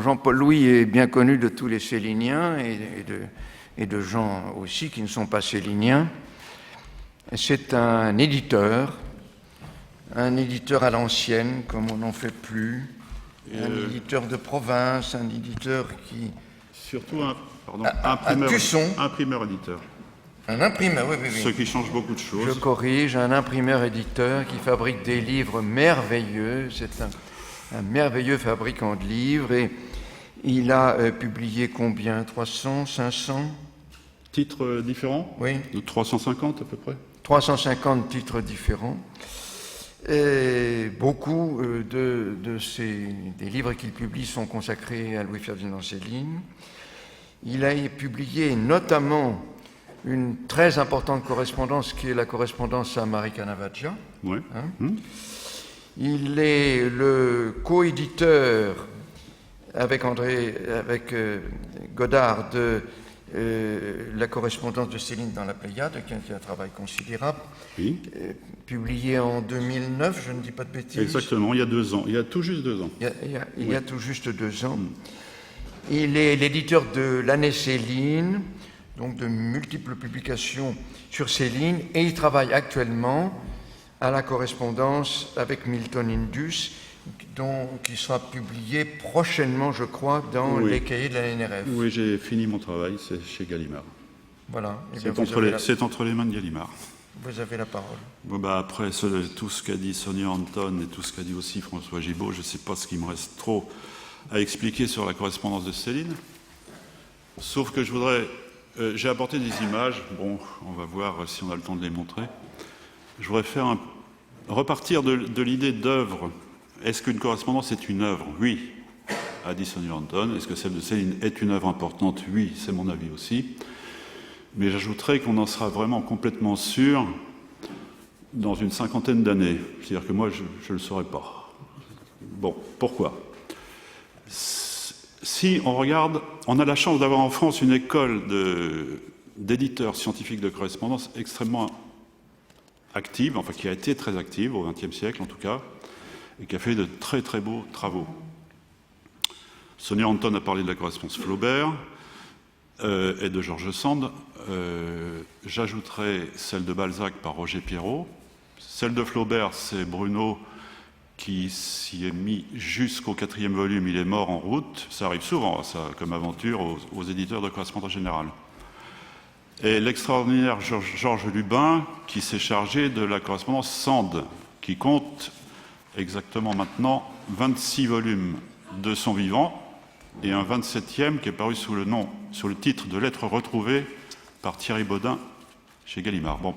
Jean-Paul Louis est bien connu de tous les céliniens et de gens aussi qui ne sont pas céliniens. C'est un éditeur à l'ancienne, comme on n'en fait plus, un éditeur de province, un éditeur qui... Surtout imprimeur-éditeur. Un imprimeur, oui. Ce qui change beaucoup de choses. Je corrige, un imprimeur-éditeur qui fabrique des livres merveilleux. C'est un merveilleux fabricant de livres et il a publié combien? 300, 500 titres différents? Oui. De 350 à peu près. 350 titres différents. Et beaucoup des livres qu'il publie sont consacrés à Louis-Ferdinand Céline. Il a publié notamment une très importante correspondance qui est la correspondance à Marie Canavaggia. Oui. Il est le co-éditeur avec Godard de la correspondance de Céline dans la Pléiade, qui est un travail considérable, oui. Publié en 2009, je ne dis pas de bêtises. Exactement, il y a 2 ans, il y a tout juste 2 ans. Il y a tout juste 2 ans. Il est l'éditeur de l'année Céline, donc de multiples publications sur Céline, et il travaille actuellement à la correspondance avec Milton Indus, qui sera publié prochainement, je crois, dans les cahiers de la NRF. Oui, j'ai fini mon travail, c'est chez Gallimard. Voilà. C'est entre les mains de Gallimard. Vous avez la parole. Bon, après tout ce qu'a dit Sonia Anton et tout ce qu'a dit aussi François Gibault, je ne sais pas ce qu'il me reste trop à expliquer sur la correspondance de Céline. Sauf que j'ai apporté des images, bon, on va voir si on a le temps de les montrer. Je voudrais repartir de l'idée d'œuvre. Est-ce qu'une correspondance est une œuvre? Oui, a dit Sonia Anton. Est-ce que celle de Céline est une œuvre importante? Oui, c'est mon avis aussi. Mais j'ajouterais qu'on en sera vraiment complètement sûr dans une 50aine d'années. C'est-à-dire que moi, je ne le saurais pas. Bon, pourquoi? Si on regarde, on a la chance d'avoir en France une école d'éditeurs scientifiques de correspondance extrêmement active, enfin qui a été très active au XXe siècle en tout cas, et qui a fait de très très beaux travaux. Sonia Anton a parlé de la correspondance Flaubert et de George Sand. J'ajouterai celle de Balzac par Roger Pierrot. Celle de Flaubert, c'est Bruno qui s'y est mis jusqu'au 4e volume. Il est mort en route. Ça arrive souvent, ça, comme aventure, aux éditeurs de correspondance générale. Et l'extraordinaire Georges Lubin, qui s'est chargé de la correspondance Sand, qui compte exactement maintenant 26 volumes de son vivant, et un 27e qui est paru sous le titre de Lettres retrouvées par Thierry Baudin chez Gallimard. Bon.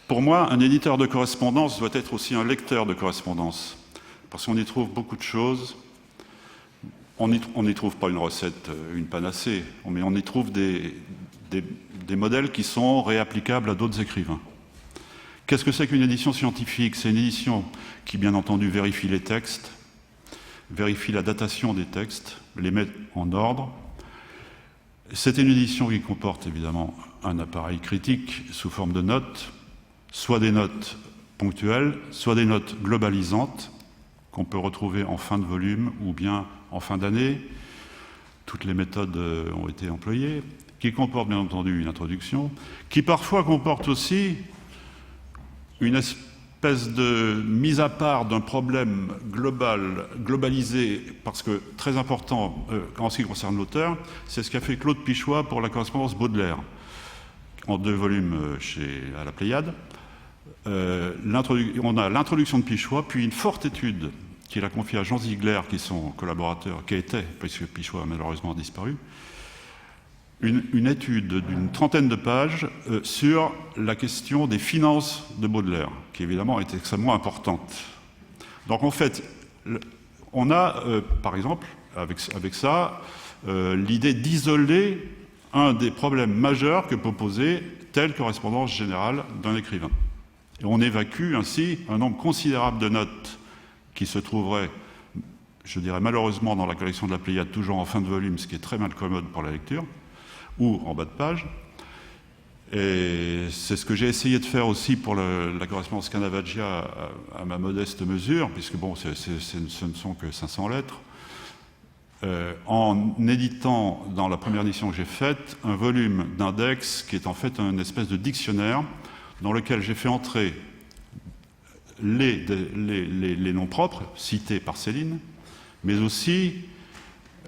Pour moi, un éditeur de correspondance doit être aussi un lecteur de correspondance, parce qu'on y trouve beaucoup de choses. On n'y trouve pas une recette, une panacée, mais on y trouve des modèles qui sont réapplicables à d'autres écrivains. Qu'est-ce que c'est qu'une édition scientifique? C'est une édition qui, bien entendu, vérifie les textes, vérifie la datation des textes, les met en ordre. C'est une édition qui comporte évidemment un appareil critique sous forme de notes, soit des notes ponctuelles, soit des notes globalisantes qu'on peut retrouver en fin de volume ou bien en fin d'année. Toutes les méthodes ont été employées, qui comporte bien entendu une introduction, qui parfois comporte aussi une espèce de mise à part d'un problème globalisé, parce que très important en ce qui concerne l'auteur, c'est ce qu'a fait Claude Pichois pour la correspondance Baudelaire, en 2 volumes à la Pléiade. On a l'introduction de Pichois, puis une forte étude qu'il a confiée à Jean Ziegler, qui est son collaborateur, qui était, puisque Pichois a malheureusement disparu, une étude d'une 30aine de pages sur la question des finances de Baudelaire, qui évidemment est extrêmement importante. Donc en fait, on a, par exemple, avec ça, l'idée d'isoler un des problèmes majeurs que peut poser telle correspondance générale d'un écrivain. Et on évacue ainsi un nombre considérable de notes qui se trouveraient, je dirais malheureusement, dans la collection de la Pléiade, toujours en fin de volume, ce qui est très mal commode pour la lecture, ou en bas de page. Et c'est ce que j'ai essayé de faire aussi pour la correspondance Canavaggia à ma modeste mesure, puisque bon, ce ne sont que 500 lettres. en éditant, dans la première édition que j'ai faite, un volume d'index qui est en fait une espèce de dictionnaire dans lequel j'ai fait entrer les noms propres cités par Céline, mais aussi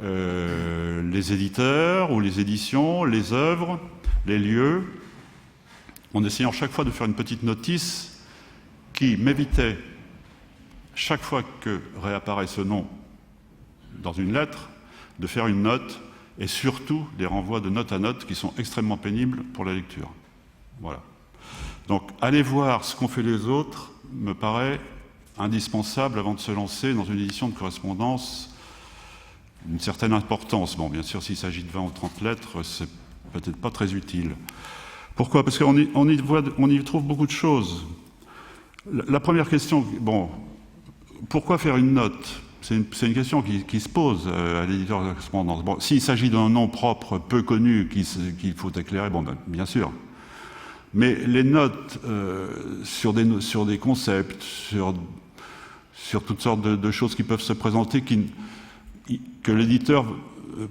les éditeurs ou les éditions, les œuvres, les lieux, en essayant chaque fois de faire une petite notice qui m'évitait, chaque fois que réapparaît ce nom dans une lettre, de faire une note, et surtout des renvois de note à note qui sont extrêmement pénibles pour la lecture. Voilà. Donc, aller voir ce qu'ont fait les autres me paraît indispensable avant de se lancer dans une édition de correspondance d'une certaine importance. Bon, bien sûr, s'il s'agit de 20 ou 30 lettres, c'est peut-être pas très utile. Pourquoi? Parce qu'on y trouve beaucoup de choses. La première question, bon, pourquoi faire une note? C'est une question qui se pose à l'éditeur de correspondance. Bon, s'il s'agit d'un nom propre, peu connu, qu'il faut éclairer, bon, ben, bien sûr. Mais les notes sur des concepts, sur toutes sortes de choses qui peuvent se présenter, que l'éditeur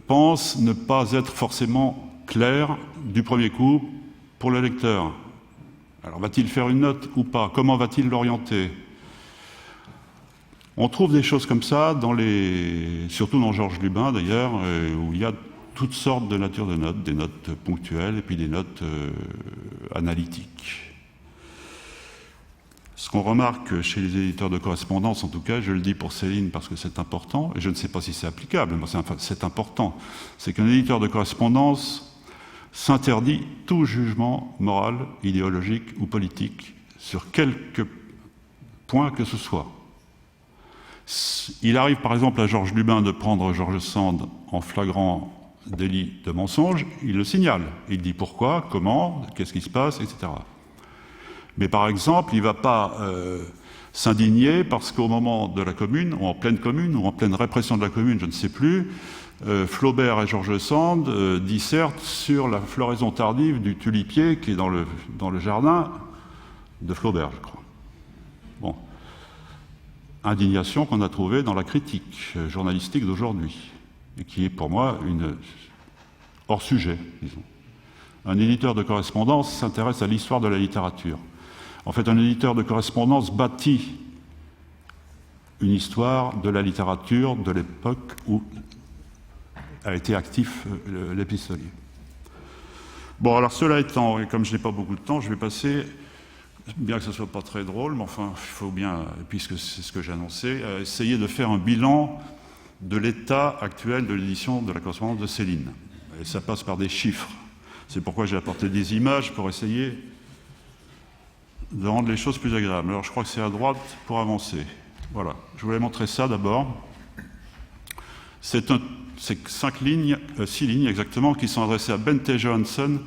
pense ne pas être forcément claires du premier coup pour le lecteur. Alors, va-t-il faire une note ou pas? Comment va-t-il l'orienter? On trouve des choses comme ça, surtout dans Georges Lubin d'ailleurs, où il y a toutes sortes de natures de notes, des notes ponctuelles et puis des notes analytiques. Ce qu'on remarque chez les éditeurs de correspondance, en tout cas, je le dis pour Céline parce que c'est important, et je ne sais pas si c'est applicable, mais c'est important, c'est qu'un éditeur de correspondance s'interdit tout jugement moral, idéologique ou politique sur quelque point que ce soit. Il arrive par exemple à Georges Lubin de prendre George Sand en flagrant délit de mensonge, il le signale. Il dit pourquoi, comment, qu'est-ce qui se passe, etc. Mais par exemple, il ne va pas s'indigner parce qu'au moment de la Commune, ou en pleine répression de la Commune, je ne sais plus, Flaubert et George Sand dissertent sur la floraison tardive du tulipier qui est dans le jardin de Flaubert, je crois. Bon. Indignation qu'on a trouvée dans la critique journalistique d'aujourd'hui, et qui est pour moi hors sujet, disons. Un éditeur de correspondance s'intéresse à l'histoire de la littérature. En fait, un éditeur de correspondance bâtit une histoire de la littérature de l'époque où a été actif l'épistolier. Bon, alors cela étant, et comme je n'ai pas beaucoup de temps, je vais passer, bien que ce ne soit pas très drôle, mais enfin, il faut bien, puisque c'est ce que j'ai annoncé, essayer de faire un bilan de l'état actuel de l'édition de la correspondance de Céline. Et ça passe par des chiffres. C'est pourquoi j'ai apporté des images pour essayer de rendre les choses plus agréables. Alors je crois que c'est à droite pour avancer. Voilà, je voulais montrer ça d'abord. C'est 6 lignes exactement, qui sont adressées à Bente Johansen,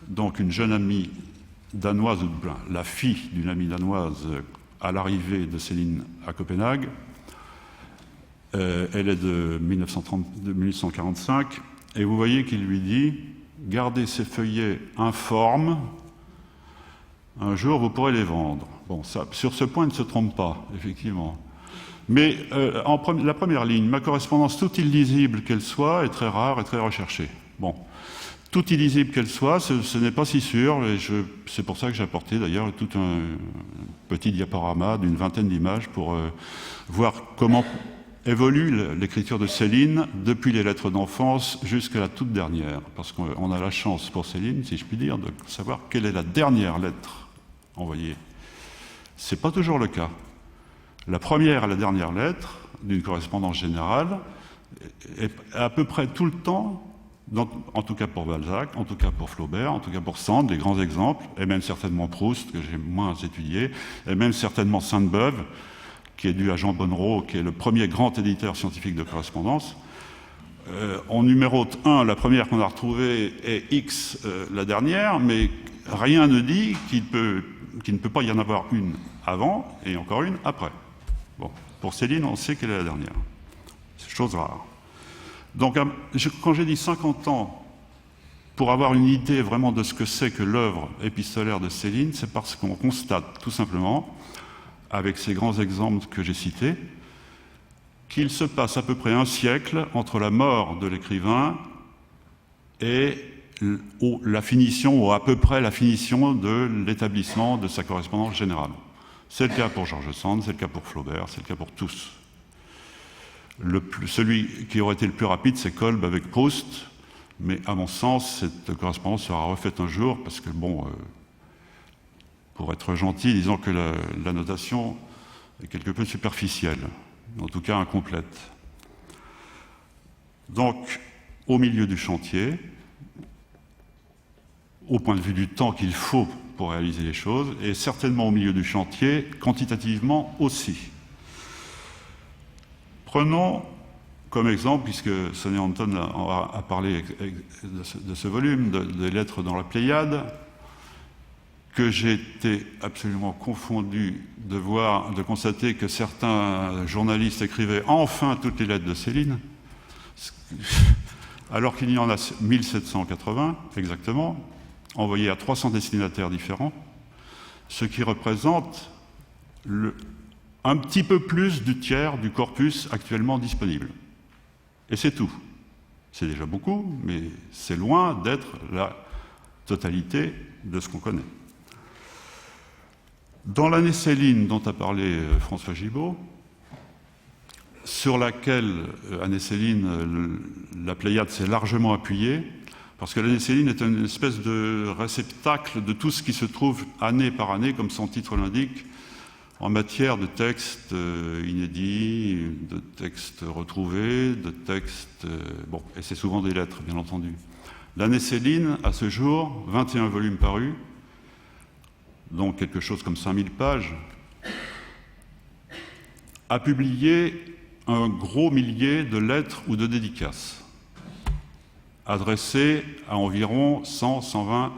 donc une jeune amie danoise, ou la fille d'une amie danoise à l'arrivée de Céline à Copenhague. Elle est de 1945, et vous voyez qu'il lui dit « Gardez ces feuillets informes, un jour vous pourrez les vendre ». Bon, ça, sur ce point, il ne se trompe pas, effectivement. Mais la première ligne, ma correspondance, toute illisible qu'elle soit, est très rare et très recherchée. Bon, toute illisible qu'elle soit, ce n'est pas si sûr, et c'est pour ça que j'ai apporté d'ailleurs tout un petit diaporama d'une vingtaine d'images pour voir comment évolue l'écriture de Céline depuis les lettres d'enfance jusqu'à la toute dernière. Parce qu'on a la chance pour Céline, si je puis dire, de savoir quelle est la dernière lettre envoyée. Ce n'est pas toujours le cas. La première et la dernière lettre d'une correspondance générale est à peu près tout le temps, en tout cas pour Balzac, en tout cas pour Flaubert, en tout cas pour Sand, des grands exemples, et même certainement Proust, que j'ai moins étudié, et même certainement Sainte-Beuve, qui est dû à Jean Bonnereau, qui est le premier grand éditeur scientifique de correspondance. En numéro 1, la première qu'on a retrouvée est X, la dernière, mais rien ne dit qu'il ne peut pas y en avoir une avant et encore une après. Bon, pour Céline, on sait qu'elle est la dernière. C'est chose rare. Donc, quand j'ai dit 50 ans, pour avoir une idée vraiment de ce que c'est que l'œuvre épistolaire de Céline, c'est parce qu'on constate tout simplement, avec ces grands exemples que j'ai cités, qu'il se passe à peu près un siècle entre la mort de l'écrivain et la finition, ou à peu près la finition de l'établissement de sa correspondance générale. C'est le cas pour George Sand, c'est le cas pour Flaubert, c'est le cas pour tous. Celui qui aurait été le plus rapide, c'est Kolb avec Proust, mais à mon sens, cette correspondance sera refaite un jour, parce que, bon, pour être gentil, disons que la notation est quelque peu superficielle, en tout cas incomplète. Donc, au milieu du chantier, au point de vue du temps qu'il faut pour réaliser les choses, et certainement au milieu du chantier, quantitativement aussi. Prenons comme exemple, puisque Sonny Hanton a parlé de ce volume, des lettres dans la Pléiade, que j'ai été absolument confondu de constater que certains journalistes écrivaient enfin toutes les lettres de Céline, alors qu'il y en a 1780 exactement, envoyées à 300 destinataires différents, ce qui représente un petit peu plus du tiers du corpus actuellement disponible. Et c'est tout. C'est déjà beaucoup, mais c'est loin d'être la totalité de ce qu'on connaît. Dans l'année Céline dont a parlé François Gibault, sur laquelle, année Céline, la Pléiade s'est largement appuyée, parce que l'année Céline est une espèce de réceptacle de tout ce qui se trouve année par année, comme son titre l'indique, en matière de textes inédits, de textes retrouvés, de textes... bon, et c'est souvent des lettres, bien entendu. L'année Céline, à ce jour, 21 volumes parus, donc quelque chose comme 5000 pages, a publié un gros millier de lettres ou de dédicaces, adressées à environ 100, 120,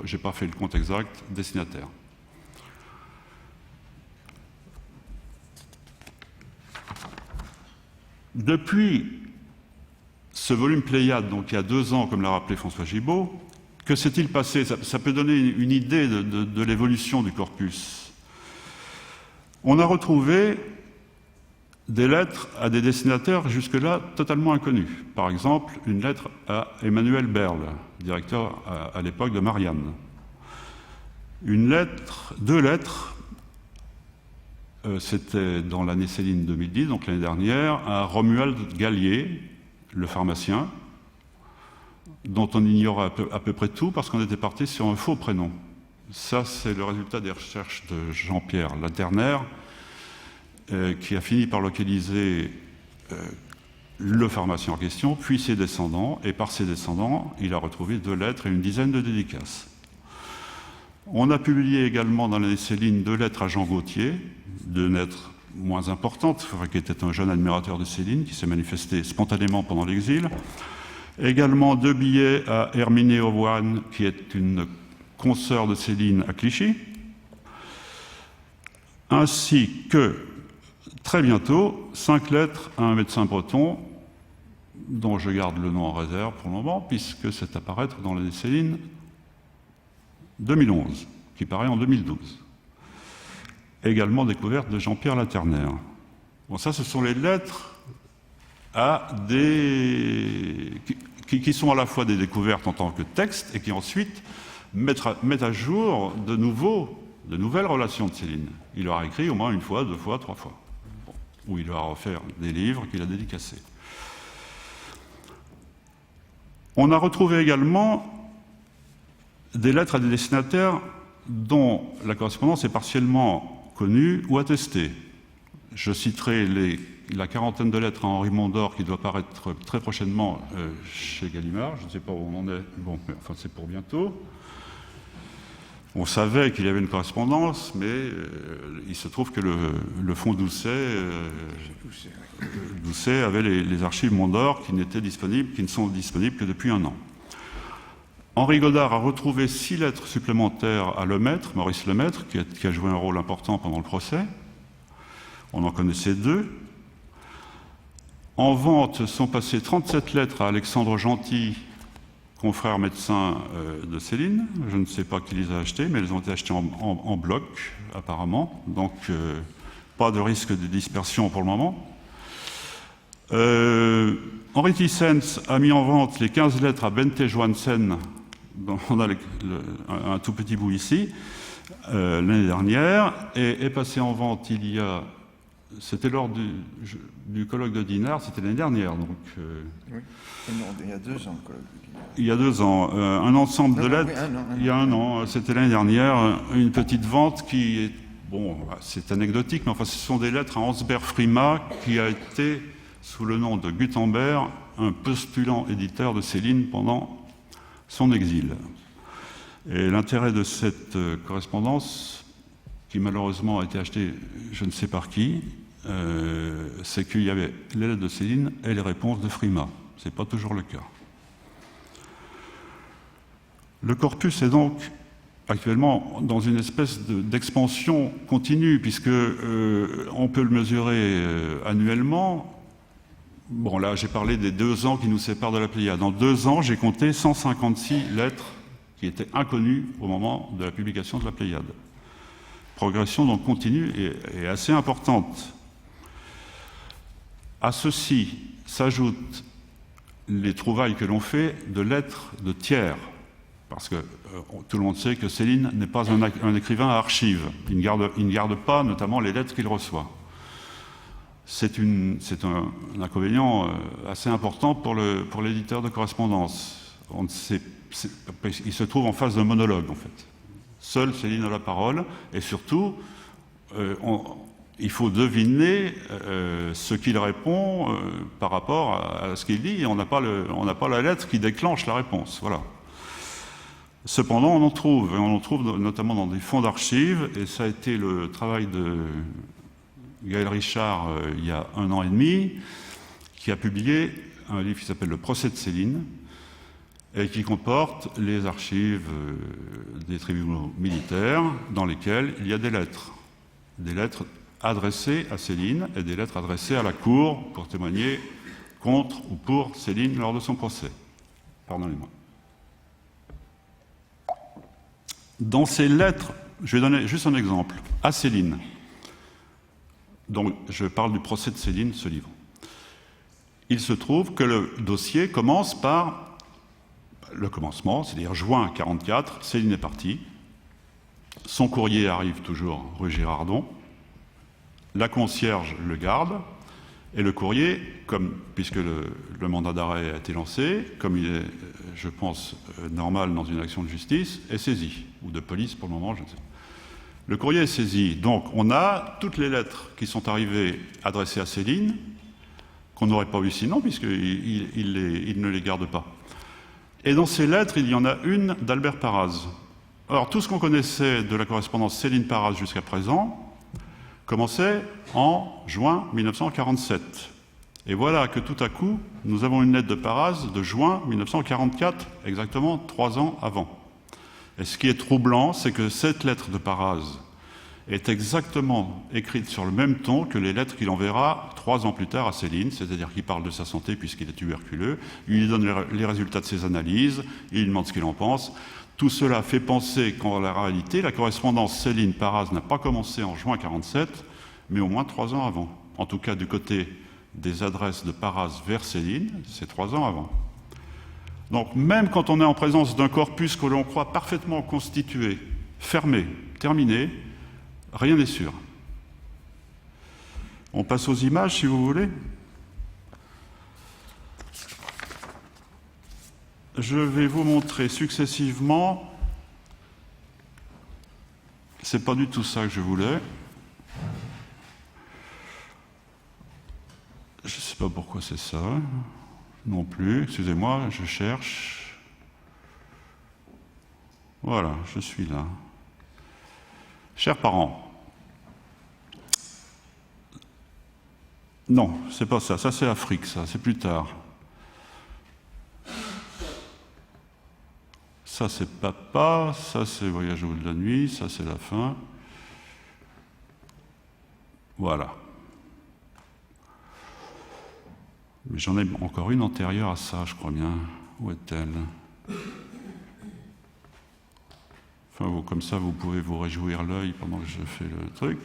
j'ai pas fait le compte exact, destinataires. Depuis ce volume Pléiade, donc il y a 2 ans, comme l'a rappelé François Gibault, que s'est-il passé? Ça peut donner une idée de l'évolution du corpus. On a retrouvé des lettres à des destinataires jusque-là totalement inconnus. Par exemple, une lettre à Emmanuel Berle, directeur à l'époque de Marianne. 2 lettres, c'était dans l'année Céline 2010, donc l'année dernière, à Romuald Gallier, le pharmacien, dont on ignorait à peu près tout parce qu'on était parti sur un faux prénom. Ça, c'est le résultat des recherches de Jean-Pierre Laterner, qui a fini par localiser le pharmacien en question, puis ses descendants, et par ses descendants, il a retrouvé 2 lettres et une dizaine de dédicaces. On a publié également dans l'année Céline 2 lettres à Jean Gauthier, 2 lettres moins importantes, qui était un jeune admirateur de Céline, qui s'est manifesté spontanément pendant l'exil. Également 2 billets à Herminée Auvoine, qui est une consoeur de Céline à Clichy, ainsi que, très bientôt, 5 lettres à un médecin breton, dont je garde le nom en réserve pour le moment, puisque c'est à paraître dans l'année Céline 2011, qui paraît en 2012. Également découverte de Jean-Pierre Laterner. Bon, ça, ce sont les lettres à qui sont à la fois des découvertes en tant que texte et qui ensuite mettent à jour de nouvelles relations de Céline. Il leur a écrit au moins 1 fois, 2 fois, 3 fois. Bon, où il leur a offert des livres qu'il a dédicacés. On a retrouvé également des lettres à des destinataires dont la correspondance est partiellement connue ou attestée. Je citerai la 40aine de lettres à Henri Mondor qui doit paraître très prochainement chez Gallimard. Je ne sais pas où on en est, bon, mais enfin c'est pour bientôt. On savait qu'il y avait une correspondance, mais il se trouve que le fonds Doucet avait les archives Mondor qui ne sont disponibles que depuis 1 an. Henri Godard a retrouvé 6 lettres supplémentaires à Lemaître, Maurice Lemaître, qui a joué un rôle important pendant le procès. On en connaissait 2. En vente sont passées 37 lettres à Alexandre Gentil, confrère médecin de Céline. Je ne sais pas qui les a achetées, mais elles ont été achetées en bloc, apparemment. Donc, pas de risque de dispersion pour le moment. Henry Thyssen a mis en vente les 15 lettres à Bente Johansen, on a un tout petit bout ici, l'année dernière, et est passé en vente c'était lors du colloque de Dinard, c'était l'année dernière. Donc, oui. Non, il y a 2 ans, le colloque de Dinard. Il y a 2 ans, un ensemble de lettres, oui, il y a 1 an, c'était l'année dernière, une petite vente qui est, bon, c'est anecdotique, mais enfin ce sont des lettres à Hans-Bert Frima, qui a été, sous le nom de Gutenberg, un postulant éditeur de Céline pendant son exil. Et l'intérêt de cette correspondance, qui malheureusement a été achetée je ne sais par qui, c'est qu'il y avait les lettres de Céline et les réponses de Frima. Ce n'est pas toujours le cas. Le corpus est donc actuellement dans une espèce d'expansion continue, puisque on peut le mesurer annuellement. Bon, là, j'ai parlé des 2 ans qui nous séparent de la Pléiade. Dans 2 ans, j'ai compté 156 lettres qui étaient inconnues au moment de la publication de la Pléiade. Progression donc continue et assez importante. À ceci s'ajoutent les trouvailles que l'on fait de lettres de tiers, parce que tout le monde sait que Céline n'est pas un écrivain à archives. Il ne garde pas notamment les lettres qu'il reçoit. C'est un inconvénient assez important pour l'éditeur de correspondance. Il se trouve en phase de monologue, en fait. Seule Céline a la parole, et surtout, il faut deviner ce qu'il répond par rapport à ce qu'il dit, et on n'a pas la lettre qui déclenche la réponse. Voilà. Cependant, on en trouve notamment dans des fonds d'archives, et ça a été le travail de Gaël Richard il y a 1 an et demi, qui a publié un livre qui s'appelle « Le procès de Céline », et qui comporte les archives des tribunaux militaires dans lesquels il y a des lettres adressées à Céline et des lettres adressées à la cour pour témoigner contre ou pour Céline lors de son procès. Pardonnez-moi. Dans ces lettres, je vais donner juste un exemple, à Céline. Donc, je parle du procès de Céline, ce livre. Il se trouve que le dossier commence par le commencement, c'est-à-dire juin 1944, Céline est partie. Son courrier arrive toujours rue Girardon. La concierge le garde. Et le courrier, puisque le mandat d'arrêt a été lancé, comme il est, je pense, normal dans une action de justice, est saisi. Ou de police pour le moment, je ne sais pas. Le courrier est saisi. Donc on a toutes les lettres qui sont arrivées adressées à Céline, qu'on n'aurait pas eu sinon, puisqu'il ne les garde pas. Et dans ces lettres, il y en a une d'Albert Parraz. Alors, tout ce qu'on connaissait de la correspondance Céline-Parraz jusqu'à présent commençait en juin 1947. Et voilà que tout à coup, nous avons une lettre de Parraz de juin 1944, exactement 3 ans avant. Et ce qui est troublant, c'est que cette lettre de Parraz est exactement écrite sur le même ton que les lettres qu'il enverra 3 ans plus tard à Céline, c'est-à-dire qu'il parle de sa santé puisqu'il est tuberculeux, il lui donne les résultats de ses analyses, il lui demande ce qu'il en pense. Tout cela fait penser qu'en la réalité, la correspondance Céline-Parraz n'a pas commencé en juin 1947, mais au moins 3 ans avant. En tout cas, du côté des adresses de Parraz vers Céline, c'est 3 ans avant. Donc, même quand on est en présence d'un corpus que l'on croit parfaitement constitué, fermé, terminé, rien n'est sûr. On passe aux images, si vous voulez. Je vais vous montrer successivement. C'est pas du tout ça que je voulais. Je ne sais pas pourquoi c'est ça. Non plus. Excusez-moi, je cherche. Voilà, je suis là. Chers parents, non, c'est pas ça, ça c'est Afrique, ça, c'est plus tard. Ça c'est papa, ça c'est Voyage au bout de la nuit, ça c'est la fin. Voilà. Mais j'en ai encore une antérieure à ça, je crois bien. Où est-elle ? Enfin, comme ça, vous pouvez vous réjouir l'œil pendant que je fais le truc.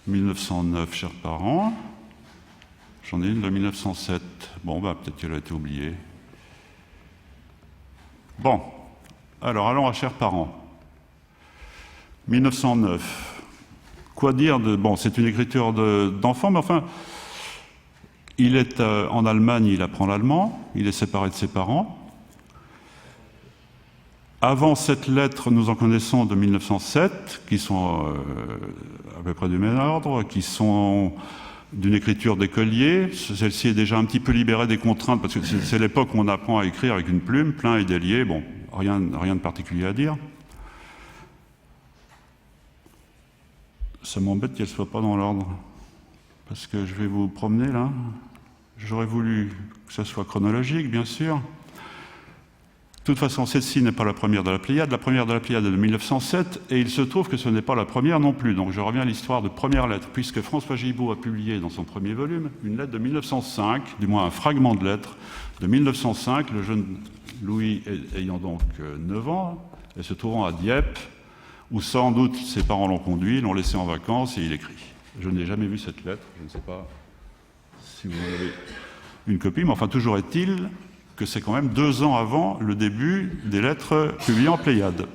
1909, chers parents. J'en ai une de 1907. Bon, bah, peut-être qu'elle a été oubliée. Bon, alors allons à chers parents. 1909. Quoi dire de... Bon, c'est une écriture d'enfant, mais enfin, il est en Allemagne, il apprend l'allemand, il est séparé de ses parents. Avant cette lettre, nous en connaissons de 1907, qui sont à peu près du même ordre, qui sont d'une écriture d'écolier. Celle-ci est déjà un petit peu libérée des contraintes, parce que c'est l'époque où on apprend à écrire avec une plume, plein et délié. Bon, rien de particulier à dire. Ça m'embête qu'elle ne soit pas dans l'ordre, parce que je vais vous promener là. J'aurais voulu que ça soit chronologique, bien sûr. De toute façon, celle-ci n'est pas la première de la Pléiade. La première de la Pléiade est de 1907, et il se trouve que ce n'est pas la première non plus. Donc je reviens à l'histoire de première lettre, puisque François Gibault a publié dans son premier volume une lettre de 1905, du moins un fragment de lettre de 1905, le jeune Louis ayant donc 9 ans, et se trouvant à Dieppe, où sans doute ses parents l'ont conduit, l'ont laissé en vacances, et il écrit. Je n'ai jamais vu cette lettre, je ne sais pas si vous en avez une copie, mais enfin toujours est-il que c'est quand même 2 ans avant le début des lettres publiées en Pléiade.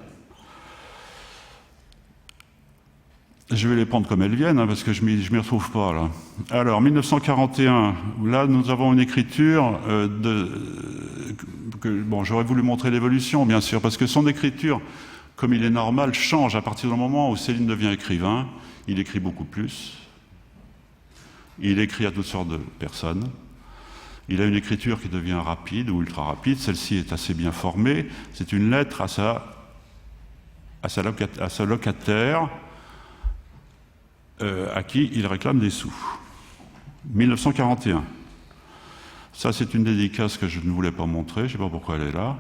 Je vais les prendre comme elles viennent, parce que je m'y retrouve pas, là. Alors, 1941, là, nous avons une écriture bon, j'aurais voulu montrer l'évolution, bien sûr, parce que son écriture, comme il est normal, change à partir du moment où Céline devient écrivain. Il écrit beaucoup plus. Il écrit à toutes sortes de personnes. Il a une écriture qui devient rapide ou ultra rapide. Celle-ci est assez bien formée. C'est une lettre à sa locataire à qui il réclame des sous. 1941. Ça, c'est une dédicace que je ne voulais pas montrer. Je ne sais pas pourquoi elle est là.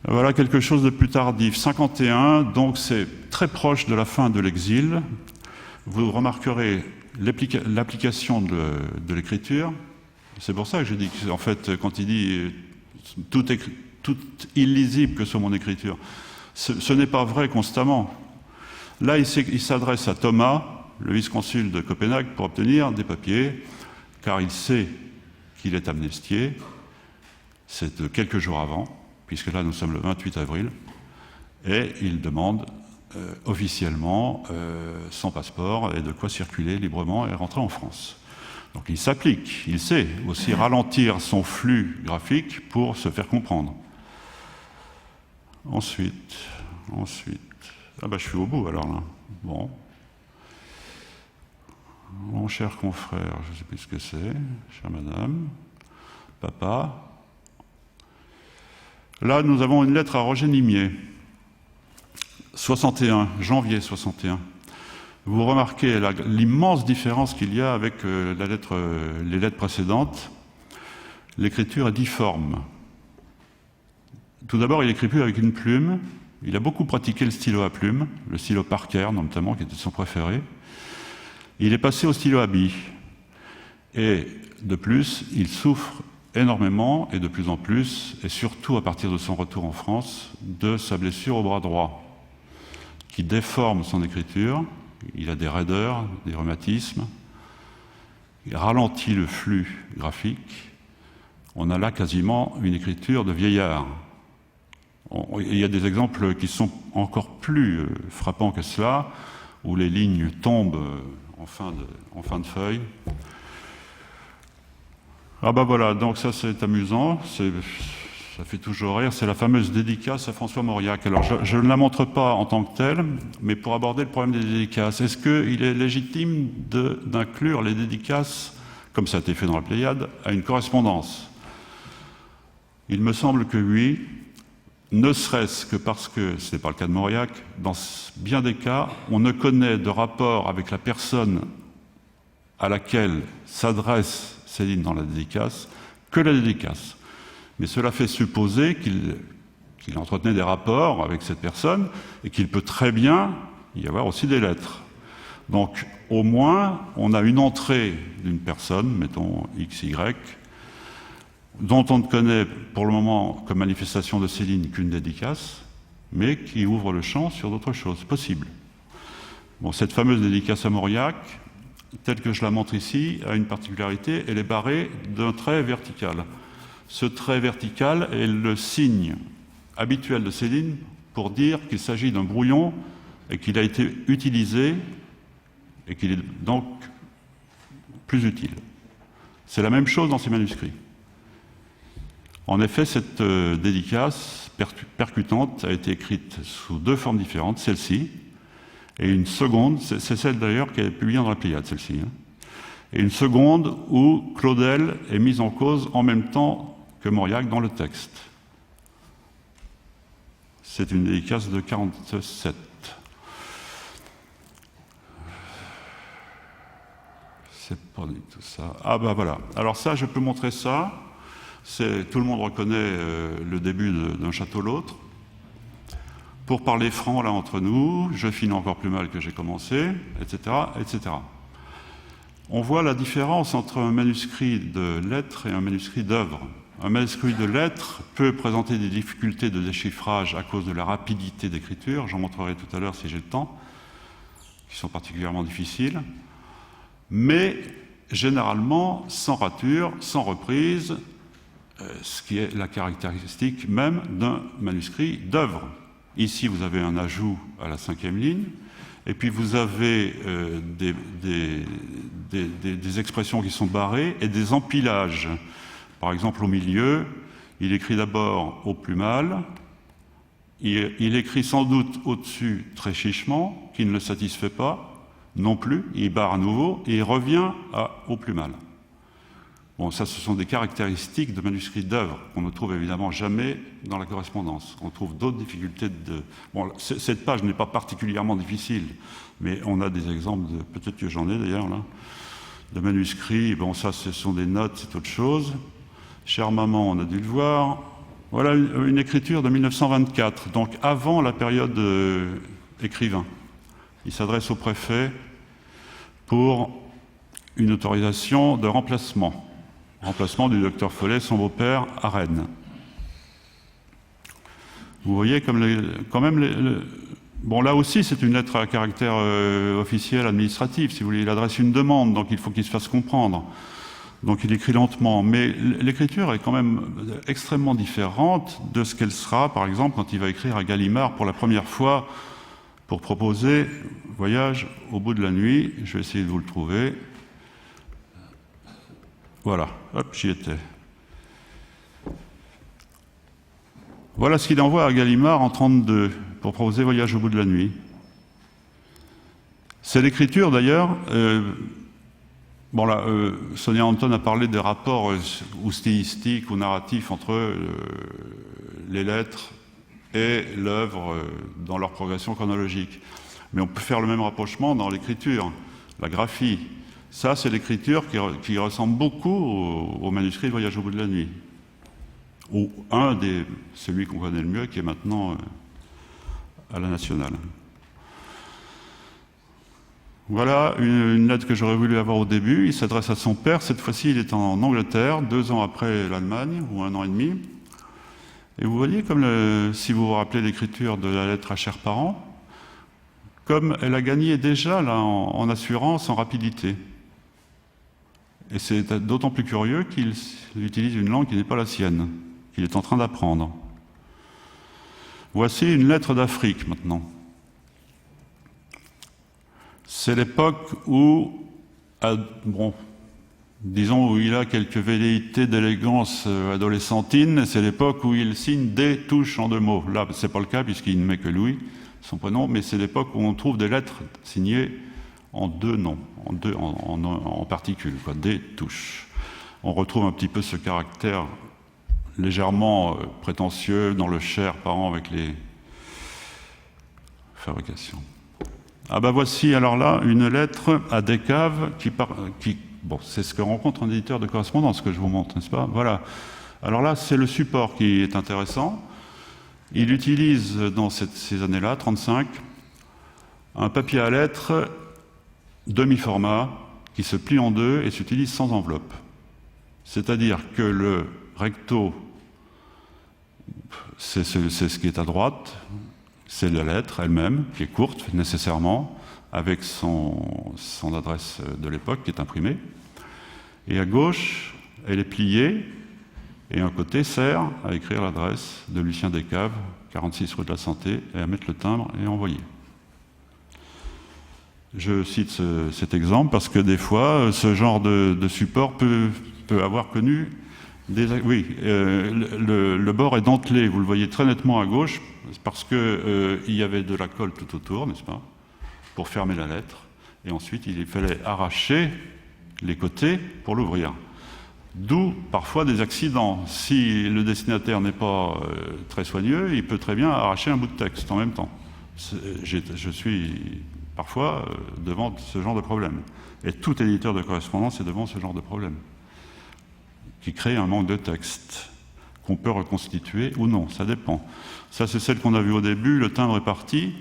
Voilà quelque chose de plus tardif. 51, donc c'est très proche de la fin de l'exil. Vous remarquerez l'application de l'écriture. C'est pour ça que je dis qu'en fait, quand il dit tout illisible que soit mon écriture, ce n'est pas vrai constamment. Là, il s'adresse à Thomas, le vice-consul de Copenhague, pour obtenir des papiers, car il sait qu'il est amnistié. C'est quelques jours avant, puisque là, nous sommes le 28 avril, et il demande officiellement son passeport et de quoi circuler librement et rentrer en France. Donc il s'applique, il sait aussi ralentir son flux graphique pour se faire comprendre. Ensuite, ah ben je suis au bout alors là. Bon. Mon cher confrère, je ne sais plus ce que c'est, chère madame, papa. Là, nous avons une lettre à Roger Nimier, 61, janvier 61. Vous remarquez l'immense différence qu'il y a avec les lettres précédentes. L'écriture est difforme. Tout d'abord, il n'écrit plus avec une plume. Il a beaucoup pratiqué le stylo à plume, le stylo Parker notamment, qui était son préféré. Il est passé au stylo à bille. Et de plus, il souffre énormément et de plus en plus, et surtout à partir de son retour en France, de sa blessure au bras droit, qui déforme son écriture. Il a des raideurs, des rhumatismes. Il ralentit le flux graphique. On a là quasiment une écriture de vieillard. Il y a des exemples qui sont encore plus frappants que cela, où les lignes tombent en fin de feuille. Ah ben voilà, donc ça c'est amusant, ça fait toujours rire, c'est la fameuse dédicace à François Mauriac. Alors je ne la montre pas en tant que telle, mais pour aborder le problème des dédicaces. Est-ce qu'il est légitime d'inclure les dédicaces, comme ça a été fait dans la Pléiade, à une correspondance? Il me semble que oui, ne serait-ce que parce que, ce n'est pas le cas de Mauriac, dans bien des cas, on ne connaît de rapport avec la personne à laquelle s'adresse Céline dans la dédicace que la dédicace. Mais cela fait supposer qu'il entretenait des rapports avec cette personne et qu'il peut très bien y avoir aussi des lettres. Donc, au moins, on a une entrée d'une personne, mettons XY, dont on ne connaît pour le moment comme manifestation de Céline qu'une dédicace, mais qui ouvre le champ sur d'autres choses possibles. Bon, cette fameuse dédicace à Mauriac, telle que je la montre ici, a une particularité, elle est barrée d'un trait vertical. Ce trait vertical est le signe habituel de Céline pour dire qu'il s'agit d'un brouillon et qu'il a été utilisé et qu'il est donc plus utile. C'est la même chose dans ces manuscrits. En effet, cette dédicace percutante a été écrite sous deux formes différentes, celle-ci, et une seconde, c'est celle d'ailleurs qui est publiée dans la Pléiade, celle-ci, hein, et une seconde où Claudel est mise en cause en même temps que Mauriac dans le texte. C'est une dédicace de 47. C'est pas du tout ça. Ah ben voilà. Alors ça, je peux montrer ça. Tout le monde reconnaît le début d'un château l'autre. Pour parler franc, là, entre nous, je finis encore plus mal que j'ai commencé, etc., etc. On voit la différence entre un manuscrit de lettres et un manuscrit d'œuvre. Un manuscrit de lettres peut présenter des difficultés de déchiffrage à cause de la rapidité d'écriture, j'en montrerai tout à l'heure si j'ai le temps, qui sont particulièrement difficiles, mais généralement sans rature, sans reprise, ce qui est la caractéristique même d'un manuscrit d'œuvre. Ici, vous avez un ajout à la 5e ligne, et puis vous avez des expressions qui sont barrées et des empilages. Par exemple, au milieu, il écrit d'abord au plus mal, il écrit sans doute au-dessus très chichement, qui ne le satisfait pas non plus, il barre à nouveau et il revient au plus mal. Bon, ça, ce sont des caractéristiques de manuscrits d'œuvre qu'on ne trouve évidemment jamais dans la correspondance. On trouve d'autres difficultés de... Bon, cette page n'est pas particulièrement difficile, mais on a des exemples, peut-être que j'en ai d'ailleurs là, de manuscrits. Bon, ça, ce sont des notes, c'est autre chose. Chère maman, on a dû le voir. Voilà une écriture de 1924, donc avant la période écrivain. Il s'adresse au préfet pour une autorisation de remplacement du docteur Follet, son beau-père, à Rennes. Vous voyez quand même... Bon, là aussi, c'est une lettre à caractère officiel, administratif, si vous voulez. Il adresse une demande, donc il faut qu'il se fasse comprendre. Donc il écrit lentement. Mais l'écriture est quand même extrêmement différente de ce qu'elle sera, par exemple, quand il va écrire à Gallimard pour la première fois pour proposer « Voyage au bout de la nuit ». Je vais essayer de vous le trouver. Voilà, hop, j'y étais. Voilà ce qu'il envoie à Gallimard en 1932 pour proposer Voyage au bout de la nuit. C'est l'écriture d'ailleurs. Bon là, Sonia Anton a parlé des rapports ou stylistiques ou narratifs entre les lettres et l'œuvre dans leur progression chronologique. Mais on peut faire le même rapprochement dans l'écriture, la graphie. Ça, c'est l'écriture qui ressemble beaucoup au manuscrit de Voyage au bout de la nuit. Ou celui qu'on connaît le mieux, qui est maintenant à la Nationale. Voilà une lettre que j'aurais voulu avoir au début. Il s'adresse à son père. Cette fois-ci, il est en Angleterre, 2 ans après l'Allemagne, ou 1 an et demi. Et vous voyez, si vous vous rappelez l'écriture de la lettre à chers parents, comme elle a gagné déjà là, en assurance, en rapidité. Et c'est d'autant plus curieux qu'il utilise une langue qui n'est pas la sienne, qu'il est en train d'apprendre. Voici une lettre d'Afrique maintenant. C'est l'époque où, disons où il a quelques velléités d'élégance adolescentine, c'est l'époque où il signe des touches en 2 mots. Là, ce n'est pas le cas puisqu'il ne met que Louis, son prénom, mais c'est l'époque où on trouve des lettres signées en 2 noms, en particules, quoi, des touches. On retrouve un petit peu ce caractère légèrement prétentieux dans le cher parent avec les fabrications. Ah ben voici alors là une lettre à Descaves qui bon, c'est ce que rencontre un éditeur de correspondance que je vous montre, n'est-ce pas? Voilà. Alors là, c'est le support qui est intéressant. Il utilise dans ces années-là, 35, un papier à lettres demi-format qui se plie en 2 et s'utilise sans enveloppe. C'est-à-dire que le recto, c'est ce qui est à droite, c'est la lettre elle-même, qui est courte nécessairement, avec son adresse de l'époque qui est imprimée. Et à gauche, elle est pliée, et un côté sert à écrire l'adresse de Lucien Descaves, 46 rue de la Santé, et à mettre le timbre et envoyer. Je cite cet exemple parce que des fois, ce genre de support peut avoir connu des... Oui, le bord est dentelé, vous le voyez très nettement à gauche, parce qu'il y avait de la colle tout autour, n'est-ce pas, pour fermer la lettre, et ensuite il fallait arracher les côtés pour l'ouvrir. D'où parfois des accidents. Si le destinataire n'est pas très soigneux, il peut très bien arracher un bout de texte en même temps. Je suis parfois devant ce genre de problème. Et tout éditeur de correspondance est devant ce genre de problème, qui crée un manque de texte, qu'on peut reconstituer ou non, ça dépend. Ça, c'est celle qu'on a vue au début, le timbre est parti,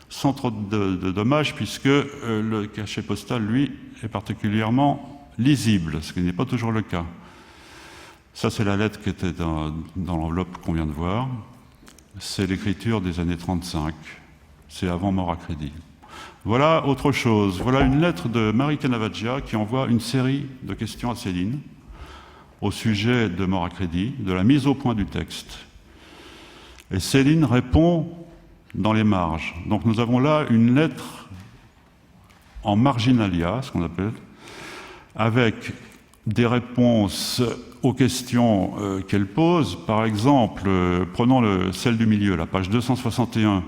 sans trop de dommages, puisque le cachet postal, lui, est particulièrement lisible, ce qui n'est pas toujours le cas. Ça, c'est la lettre qui était dans l'enveloppe qu'on vient de voir. C'est l'écriture des années 35. C'est avant mort à crédit. Voilà autre chose. Voilà une lettre de Marie Canavaggia qui envoie une série de questions à Céline au sujet de mort à crédit, de la mise au point du texte. Et Céline répond dans les marges. Donc nous avons là une lettre en marginalia, ce qu'on appelle, avec des réponses aux questions qu'elle pose. Par exemple, prenons celle du milieu, la page 261.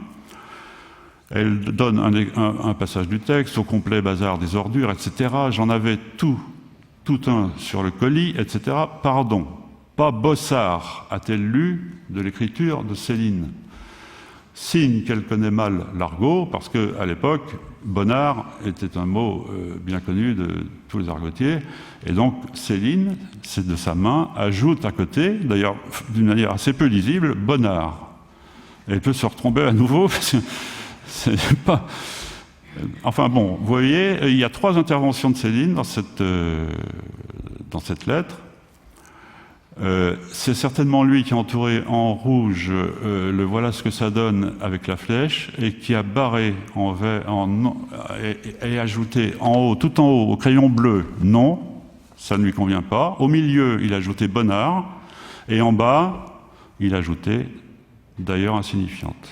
Elle donne un passage du texte, au complet bazar des ordures, etc. J'en avais tout un sur le colis, etc. Pardon, pas Bossard a-t-elle lu de l'écriture de Céline? Signe qu'elle connaît mal l'argot, parce qu'à l'époque, bonnard était un mot bien connu de tous les argotiers, et donc Céline, c'est de sa main, ajoute à côté, d'ailleurs d'une manière assez peu lisible, bonnard. Et elle peut se retromper à nouveau, parce que c'est pas... Enfin bon, vous voyez, il y a 3 interventions de Céline dans cette lettre. C'est certainement lui qui a entouré en rouge le voilà ce que ça donne avec la flèche et qui a barré et ajouté en haut, tout en haut, au crayon bleu, non, ça ne lui convient pas. Au milieu, il a ajouté bonnard et en bas, il a ajouté d'ailleurs insignifiante.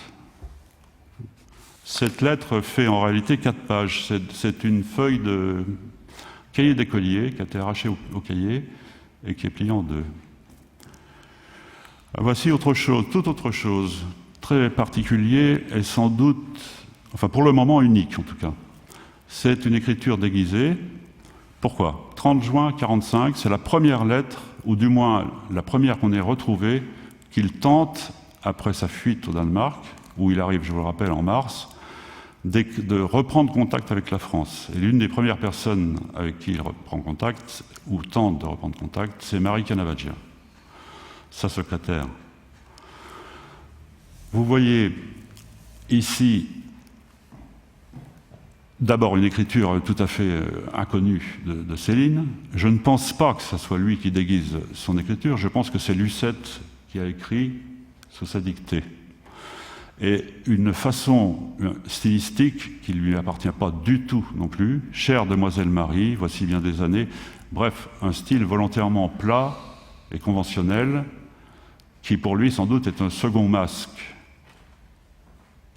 Cette lettre fait en réalité 4 pages. C'est une feuille de cahier d'écolier qui a été arrachée au cahier et qui est pliée en 2. Voici autre chose, toute autre chose, très particulier et sans doute, enfin pour le moment unique en tout cas. C'est une écriture déguisée. Pourquoi ? 30 juin 1945, c'est la première lettre, ou du moins la première qu'on ait retrouvée, qu'il tente, après sa fuite au Danemark, où il arrive, je vous le rappelle, en mars, de reprendre contact avec la France. Et l'une des premières personnes avec qui il reprend contact, ou tente de reprendre contact, c'est Marie Canavaggia, sa secrétaire. Vous voyez ici d'abord une écriture tout à fait inconnue de Céline. Je ne pense pas que ce soit lui qui déguise son écriture, je pense que c'est Lucette qui a écrit sous sa dictée. Et une façon stylistique qui ne lui appartient pas du tout non plus, chère demoiselle Marie, voici bien des années, bref, un style volontairement plat et conventionnel, qui pour lui sans doute est un second masque.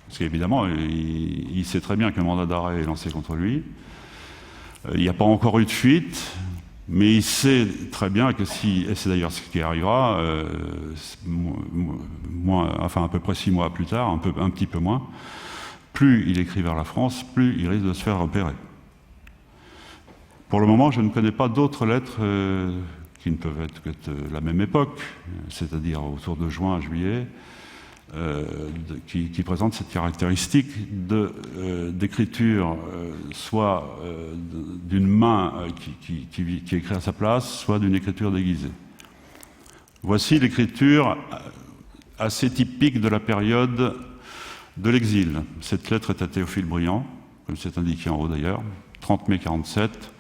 Parce qu'évidemment, il sait très bien qu'un mandat d'arrêt est lancé contre lui. Il n'y a pas encore eu de fuite, mais il sait très bien que si, et c'est d'ailleurs ce qui arrivera, à peu près 6 mois plus tard, un petit peu moins, plus il écrit vers la France, plus il risque de se faire repérer. Pour le moment, je ne connais pas d'autres lettres qui ne peuvent être que de la même époque, c'est-à-dire autour de juin à juillet, qui présentent cette caractéristique d'écriture, soit d'une main qui écrit à sa place, soit d'une écriture déguisée. Voici l'écriture assez typique de la période de l'exil. Cette lettre est à Théophile Briand, comme c'est indiqué en haut d'ailleurs, 30 mai 1947.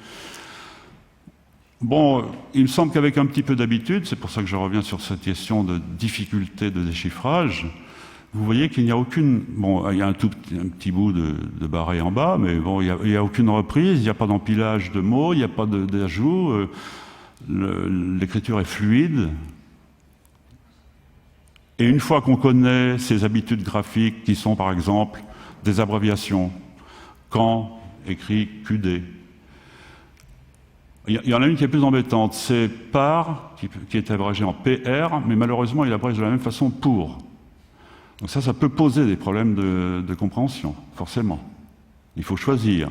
Bon, il me semble qu'avec un petit peu d'habitude, c'est pour ça que je reviens sur cette question de difficulté de déchiffrage, vous voyez qu'il n'y a aucune... Bon, il y a un petit bout de barré en bas, mais bon, il n'y a aucune reprise, il n'y a pas d'empilage de mots, il n'y a pas d'ajout. L'écriture est fluide. Et une fois qu'on connaît ces habitudes graphiques, qui sont par exemple des abréviations, quand écrit QD, il y en a une qui est plus embêtante, c'est par, qui est abrégé en PR, mais malheureusement il abrège de la même façon pour. Donc ça peut poser des problèmes de compréhension, forcément. Il faut choisir.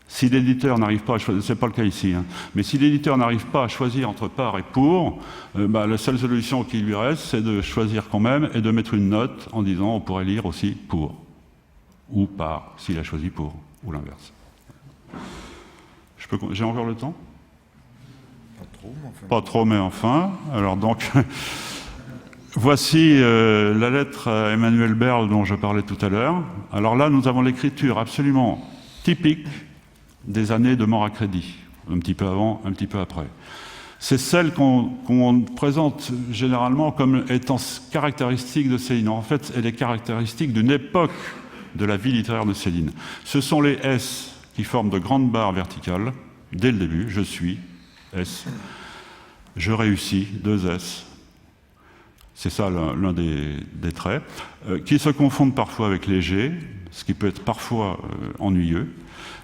Si l'éditeur n'arrive pas à choisir, c'est pas le cas ici, hein, mais si l'éditeur n'arrive pas à choisir entre par et pour, la seule solution qui lui reste, c'est de choisir quand même et de mettre une note en disant on pourrait lire aussi pour, ou par, s'il a choisi pour, ou l'inverse. J'ai encore le temps ? Pas trop, mais enfin. Alors donc, voici la lettre à Emmanuel Berle dont je parlais tout à l'heure. Alors là, nous avons l'écriture absolument typique des années de mort à crédit, un petit peu avant, un petit peu après. C'est celle qu'on présente généralement comme étant caractéristique de Céline. En fait, elle est caractéristique d'une époque de la vie littéraire de Céline. Ce sont les S qui forment de grandes barres verticales, dès le début, je suis, S, je réussis, 2 S. C'est ça l'un des traits, qui se confondent parfois avec les G, ce qui peut être parfois ennuyeux.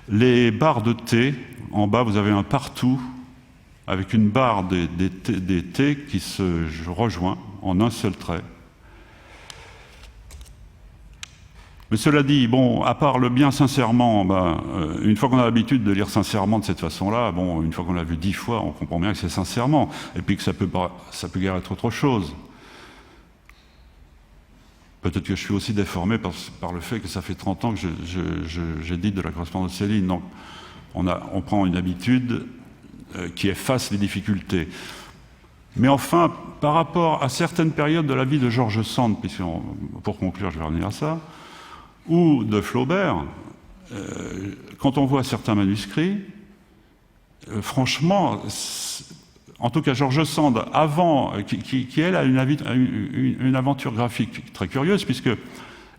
Les barres de T, en bas vous avez un partout, avec une barre des T qui se rejoint en un seul trait. Mais cela dit, bon, à part le bien sincèrement, une fois qu'on a l'habitude de lire sincèrement de cette façon-là, bon, une fois qu'on l'a vu 10 fois, on comprend bien que c'est sincèrement, et puis que ça peut guère être autre chose. Peut-être que je suis aussi déformé par le fait que ça fait 30 ans que j'édite de la correspondance de Céline. Donc, on prend une habitude qui efface les difficultés. Mais enfin, par rapport à certaines périodes de la vie de George Sand, puisque pour conclure, je vais revenir à ça, ou de Flaubert, quand on voit certains manuscrits, franchement, en tout cas George Sand, avant, qui elle a une aventure graphique très curieuse, puisque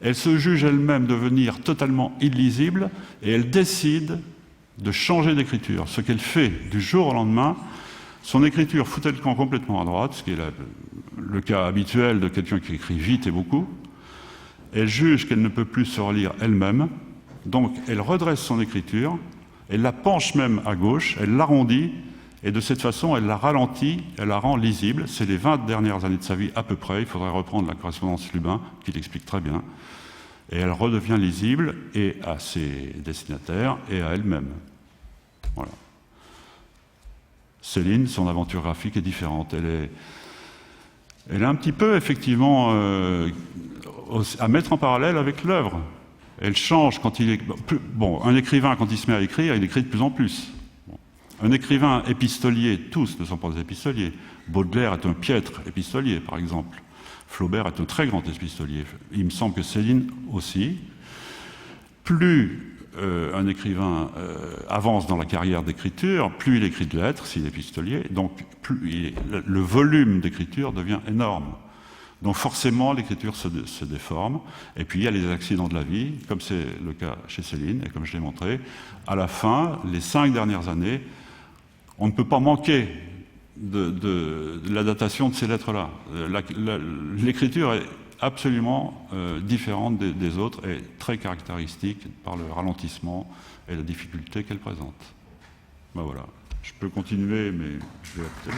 elle se juge elle-même devenir totalement illisible, et elle décide de changer d'écriture. Ce qu'elle fait du jour au lendemain, son écriture foutait le camp complètement à droite, ce qui est le cas habituel de quelqu'un qui écrit vite et beaucoup. Elle juge qu'elle ne peut plus se relire elle-même, donc elle redresse son écriture, elle la penche même à gauche, elle l'arrondit, et de cette façon, elle la ralentit, elle la rend lisible. C'est les 20 dernières années de sa vie à peu près, il faudrait reprendre la correspondance Lubin, qui l'explique très bien. Et elle redevient lisible, et à ses destinataires, et à elle-même. Voilà. Céline, son aventure graphique est différente. Elle est un petit peu, effectivement, à mettre en parallèle avec l'œuvre. Elle change quand il est... Bon, un écrivain, quand il se met à écrire, il écrit de plus en plus. Un écrivain épistolier, tous ne sont pas des épistoliers. Baudelaire est un piètre épistolier, par exemple. Flaubert est un très grand épistolier. Il me semble que Céline aussi. Plus un écrivain avance dans la carrière d'écriture, plus il écrit de lettres, s'il est épistolier, donc plus le volume d'écriture devient énorme. Donc forcément, l'écriture se déforme. Et puis il y a les accidents de la vie, comme c'est le cas chez Céline, et comme je l'ai montré. À la fin, les 5 dernières années, on ne peut pas manquer de la datation de ces lettres-là. L'écriture est absolument différente des autres et très caractéristique par le ralentissement et la difficulté qu'elle présente. Ben voilà. Je peux continuer, mais je vais peut-être...